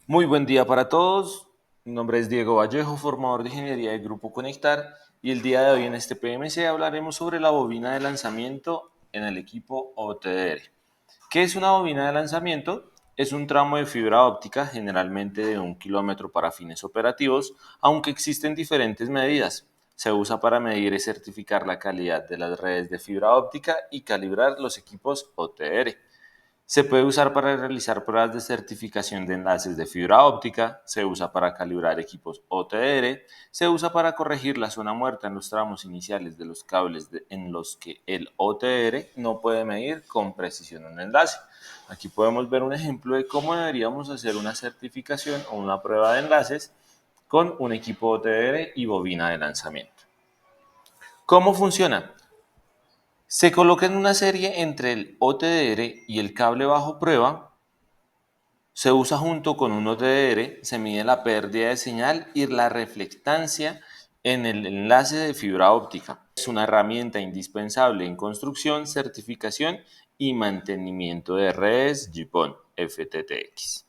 Muy buen día para todos. Mi nombre es Diego Vallejo, formador de ingeniería del Grupo Conectar, y el día de hoy en este PMC hablaremos sobre la bobina de lanzamiento en el equipo OTDR. ¿Qué es una bobina de lanzamiento? Es un tramo de fibra óptica, generalmente de 1 kilómetro para fines operativos, aunque existen diferentes medidas. Se usa para medir y certificar la calidad de las redes de fibra óptica y calibrar los equipos OTDR. Se puede usar para realizar pruebas de certificación de enlaces de fibra óptica, se usa para calibrar equipos OTDR, se usa para corregir la zona muerta en los tramos iniciales de los cables en los que el OTDR no puede medir con precisión un enlace. Aquí podemos ver un ejemplo de cómo deberíamos hacer una certificación o una prueba de enlaces con un equipo OTDR y bobina de lanzamiento. ¿Cómo funciona? Se coloca en una serie entre el OTDR y el cable bajo prueba. Se usa junto con un OTDR, se mide la pérdida de señal y la reflectancia en el enlace de fibra óptica. Es una herramienta indispensable en construcción, certificación y mantenimiento de redes GPON FTTX.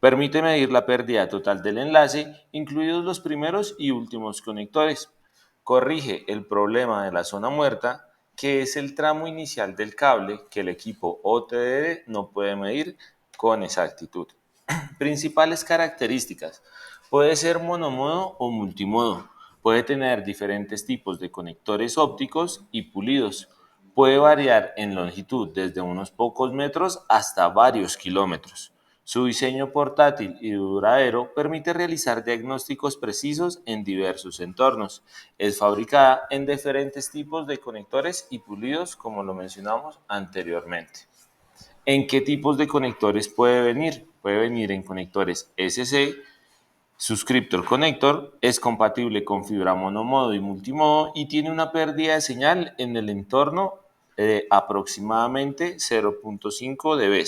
Permite medir la pérdida total del enlace, incluidos los primeros y últimos conectores. Corrige el problema de la zona muerta, que es el tramo inicial del cable que el equipo OTDR no puede medir con exactitud. Principales características. Puede ser monomodo o multimodo. Puede tener diferentes tipos de conectores ópticos y pulidos. Puede variar en longitud desde unos pocos metros hasta varios kilómetros. Su diseño portátil y duradero permite realizar diagnósticos precisos en diversos entornos. Es fabricada en diferentes tipos de conectores y pulidos, como lo mencionamos anteriormente. ¿En qué tipos de conectores puede venir? Puede venir en conectores SC, Subscriptor Connector, es compatible con fibra monomodo y multimodo y tiene una pérdida de señal en el entorno de aproximadamente 0.5 dB.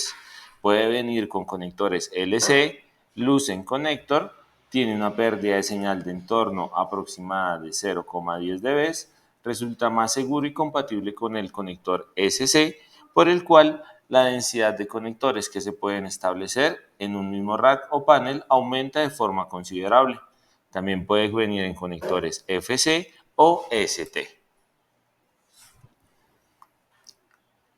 Puede venir con conectores LC, Lucent Connector, tiene una pérdida de señal de entorno aproximada de 0,10 dB, resulta más seguro y compatible con el conector SC, por el cual la densidad de conectores que se pueden establecer en un mismo rack o panel aumenta de forma considerable. También puede venir en conectores FC o ST.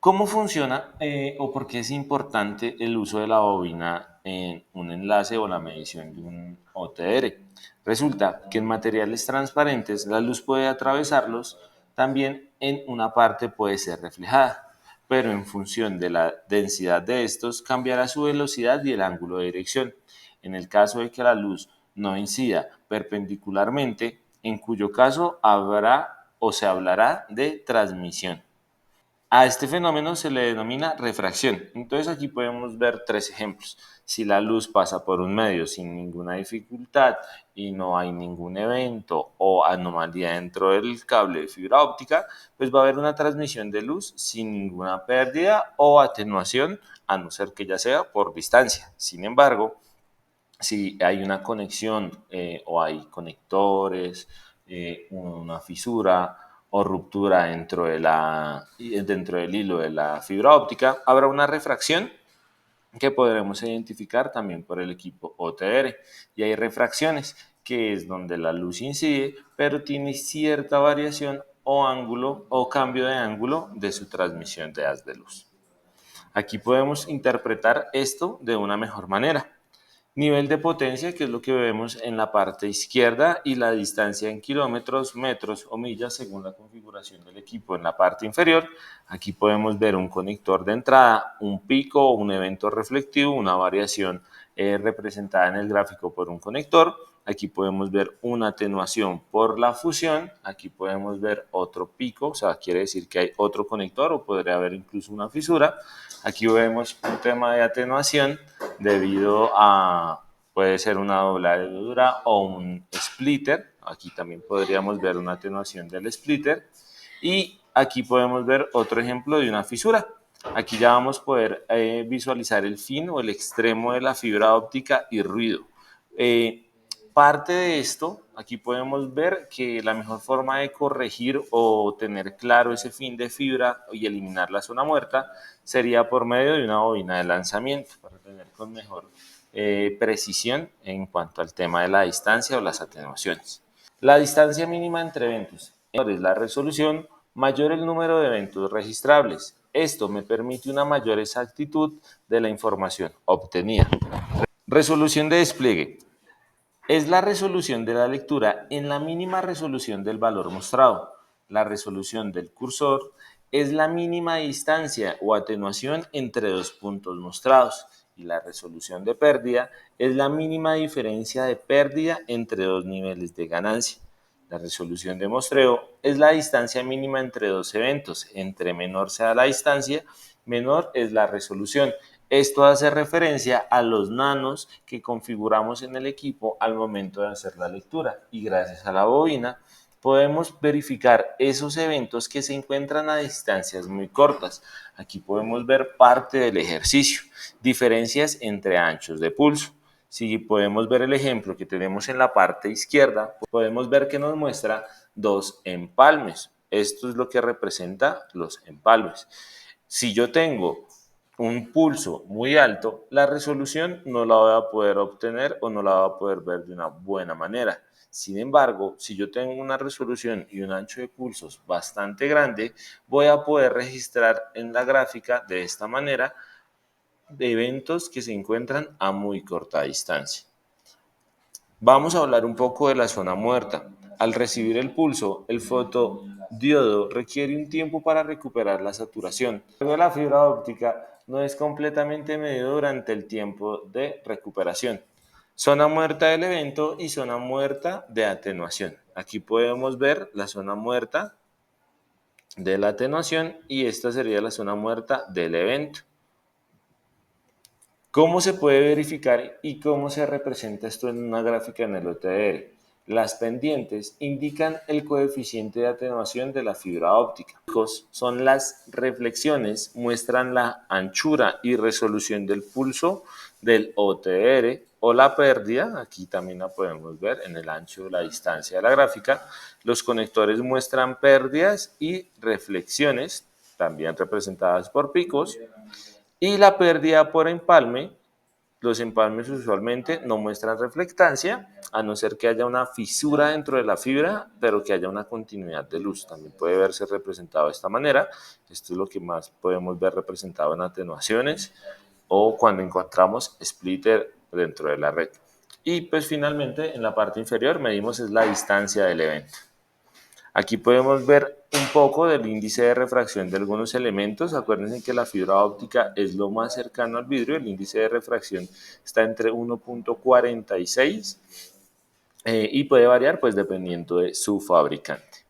¿Cómo funciona o por qué es importante el uso de la bobina en un enlace o la medición de un OTR? Resulta que en materiales transparentes la luz puede atravesarlos, también en una parte puede ser reflejada, pero en función de la densidad de estos cambiará su velocidad y el ángulo de dirección. En el caso de que la luz no incida perpendicularmente, en cuyo caso habrá o se hablará de transmisión. A este fenómeno se le denomina refracción. Entonces aquí podemos ver tres ejemplos. Si la luz pasa por un medio sin ninguna dificultad y no hay ningún evento o anomalía dentro del cable de fibra óptica, pues va a haber una transmisión de luz sin ninguna pérdida o atenuación, a no ser que ya sea por distancia. Sin embargo, si hay una conexión o hay conectores, una fisura o ruptura dentro del hilo de la fibra óptica, habrá una refracción que podremos identificar también por el equipo OTR. Y hay refracciones, que es donde la luz incide, pero tiene cierta variación o ángulo o cambio de ángulo de su transmisión de haz de luz. Aquí podemos interpretar esto de una mejor manera. Nivel de potencia, que es lo que vemos en la parte izquierda, y la distancia en kilómetros, metros o millas según la configuración del equipo en la parte inferior. Aquí podemos ver un conector de entrada, un pico o un evento reflectivo, una variación representada en el gráfico por un conector. Aquí podemos ver una atenuación por la fusión. Aquí podemos ver otro pico, o sea, quiere decir que hay otro conector o podría haber incluso una fisura. Aquí vemos un tema de atenuación debido a, puede ser una dobladura o un splitter. Aquí también podríamos ver una atenuación del splitter. Y aquí podemos ver otro ejemplo de una fisura. Aquí ya vamos a poder visualizar el fin o el extremo de la fibra óptica y ruido. Parte de esto, aquí podemos ver que la mejor forma de corregir o tener claro ese fin de fibra y eliminar la zona muerta sería por medio de una bobina de lanzamiento para tener con mejor precisión en cuanto al tema de la distancia o las atenuaciones. La distancia mínima entre eventos es la resolución, mayor el número de eventos registrables. Esto me permite una mayor exactitud de la información obtenida. Resolución de despliegue. Es la resolución de la lectura en la mínima resolución del valor mostrado. La resolución del cursor es la mínima distancia o atenuación entre dos puntos mostrados. Y la resolución de pérdida es la mínima diferencia de pérdida entre dos niveles de ganancia. La resolución de muestreo es la distancia mínima entre dos eventos. Entre menor sea la distancia, menor es la resolución. Esto hace referencia a los nanos que configuramos en el equipo al momento de hacer la lectura y gracias a la bobina podemos verificar esos eventos que se encuentran a distancias muy cortas. Aquí podemos ver parte del ejercicio, diferencias entre anchos de pulso. Si podemos ver el ejemplo que tenemos en la parte izquierda, podemos ver que nos muestra dos empalmes. Esto es lo que representa los empalmes. Si yo tengo un pulso muy alto, la resolución no la voy a poder obtener o no la voy a poder ver de una buena manera. Sin embargo, si yo tengo una resolución y un ancho de pulsos bastante grande, voy a poder registrar en la gráfica de esta manera de eventos que se encuentran a muy corta distancia. Vamos a hablar un poco de la zona muerta. Al recibir el pulso, el fotodiodo requiere un tiempo para recuperar la saturación. Luego la fibra óptica no es completamente medido durante el tiempo de recuperación. Zona muerta del evento y zona muerta de atenuación. Aquí podemos ver la zona muerta de la atenuación y esta sería la zona muerta del evento. ¿Cómo se puede verificar y cómo se representa esto en una gráfica en el OTDR? Las pendientes indican el coeficiente de atenuación de la fibra óptica. Son las reflexiones, muestran la anchura y resolución del pulso del OTDR o la pérdida, aquí también la podemos ver en el ancho de la distancia de la gráfica. Los conectores muestran pérdidas y reflexiones, también representadas por picos. Y la pérdida por empalme, los empalmes usualmente no muestran reflectancia, a no ser que haya una fisura dentro de la fibra, pero que haya una continuidad de luz. También puede verse representado de esta manera. Esto es lo que más podemos ver representado en atenuaciones o cuando encontramos splitter dentro de la red. Y pues finalmente en la parte inferior medimos es la distancia del evento. Aquí podemos ver un poco del índice de refracción de algunos elementos. Acuérdense que la fibra óptica es lo más cercano al vidrio. El índice de refracción está entre 1.46 y puede variar pues dependiendo de su fabricante.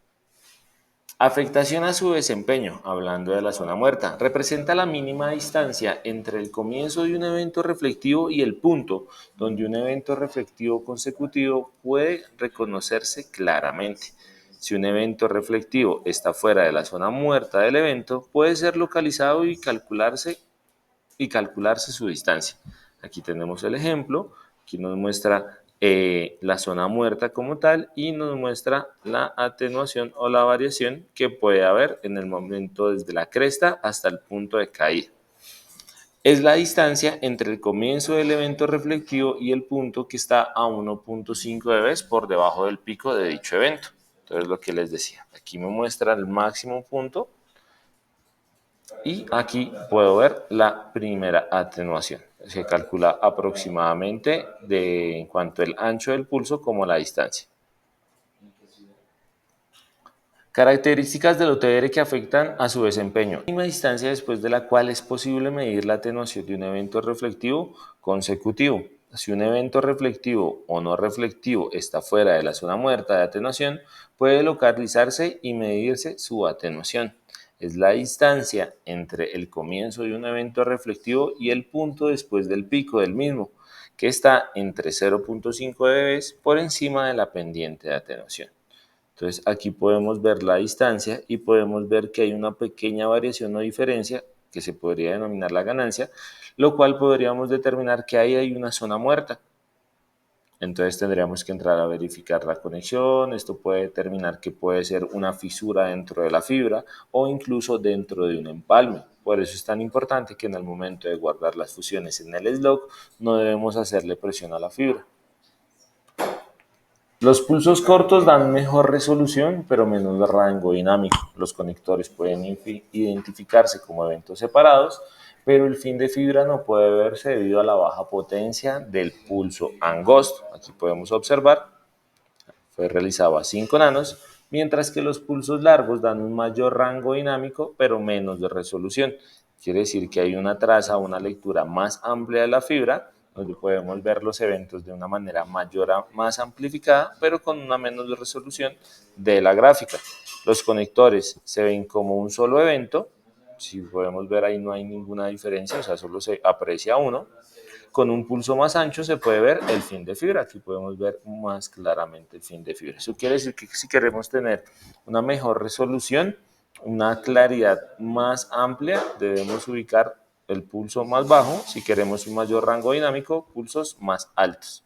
Afectación a su desempeño, hablando de la zona muerta, representa la mínima distancia entre el comienzo de un evento reflectivo y el punto donde un evento reflectivo consecutivo puede reconocerse claramente. Si un evento reflectivo está fuera de la zona muerta del evento, puede ser localizado y calcularse su distancia. Aquí tenemos el ejemplo, aquí nos muestra la zona muerta como tal y nos muestra la atenuación o la variación que puede haber en el momento desde la cresta hasta el punto de caída. Es la distancia entre el comienzo del evento reflectivo y el punto que está a 1.5 dB por debajo del pico de dicho evento. Entonces lo que les decía, aquí me muestra el máximo punto y aquí puedo ver la primera atenuación. Se calcula aproximadamente en cuanto al ancho del pulso como la distancia. Características del OTR que afectan a su desempeño. La mínima distancia después de la cual es posible medir la atenuación de un evento reflectivo consecutivo. Si un evento reflectivo o no reflectivo está fuera de la zona muerta de atenuación, puede localizarse y medirse su atenuación. Es la distancia entre el comienzo de un evento reflectivo y el punto después del pico del mismo, que está entre 0.5 dB por encima de la pendiente de atenuación. Entonces aquí podemos ver la distancia y podemos ver que hay una pequeña variación o diferencia que se podría denominar la ganancia, lo cual podríamos determinar que ahí hay una zona muerta. Entonces tendríamos que entrar a verificar la conexión. Esto puede determinar que puede ser una fisura dentro de la fibra o incluso dentro de un empalme. Por eso es tan importante que en el momento de guardar las fusiones en el slot no debemos hacerle presión a la fibra. Los pulsos cortos dan mejor resolución, pero menos rango dinámico. Los conectores pueden identificarse como eventos separados, pero el fin de fibra no puede verse debido a la baja potencia del pulso angosto. Aquí podemos observar, fue realizado a 5 nanos, mientras que los pulsos largos dan un mayor rango dinámico, pero menos de resolución. Quiere decir que hay una traza, una lectura más amplia de la fibra, donde podemos ver los eventos de una manera mayor, más amplificada, pero con una menos resolución de la gráfica. Los conectores se ven como un solo evento. Si podemos ver ahí no hay ninguna diferencia, o sea, solo se aprecia uno. Con un pulso más ancho se puede ver el fin de fibra. Aquí podemos ver más claramente el fin de fibra. Eso quiere decir que si queremos tener una mejor resolución, una claridad más amplia, debemos ubicar el pulso más bajo. Si queremos un mayor rango dinámico, pulsos más altos.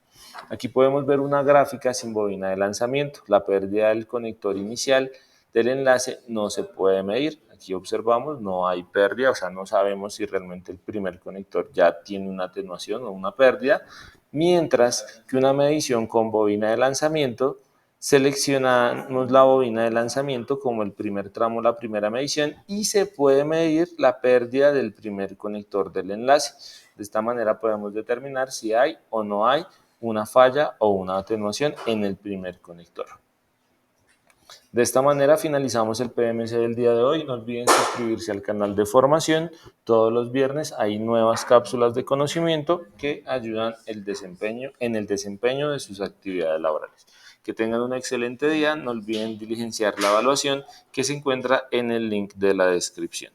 Aquí podemos ver una gráfica sin bobina de lanzamiento. La pérdida del conector inicial del enlace no se puede medir. Aquí observamos, no hay pérdida, o sea, no sabemos si realmente el primer conector ya tiene una atenuación o una pérdida, mientras que una medición con bobina de lanzamiento, seleccionamos la bobina de lanzamiento como el primer tramo, la primera medición, y se puede medir la pérdida del primer conector del enlace. De esta manera podemos determinar si hay o no hay una falla o una atenuación en el primer conector. De esta manera finalizamos el PMC del día de hoy. No olviden suscribirse al canal de formación. Todos los viernes hay nuevas cápsulas de conocimiento que ayudan en el desempeño de sus actividades laborales. Que tengan un excelente día. No olviden diligenciar la evaluación que se encuentra en el link de la descripción.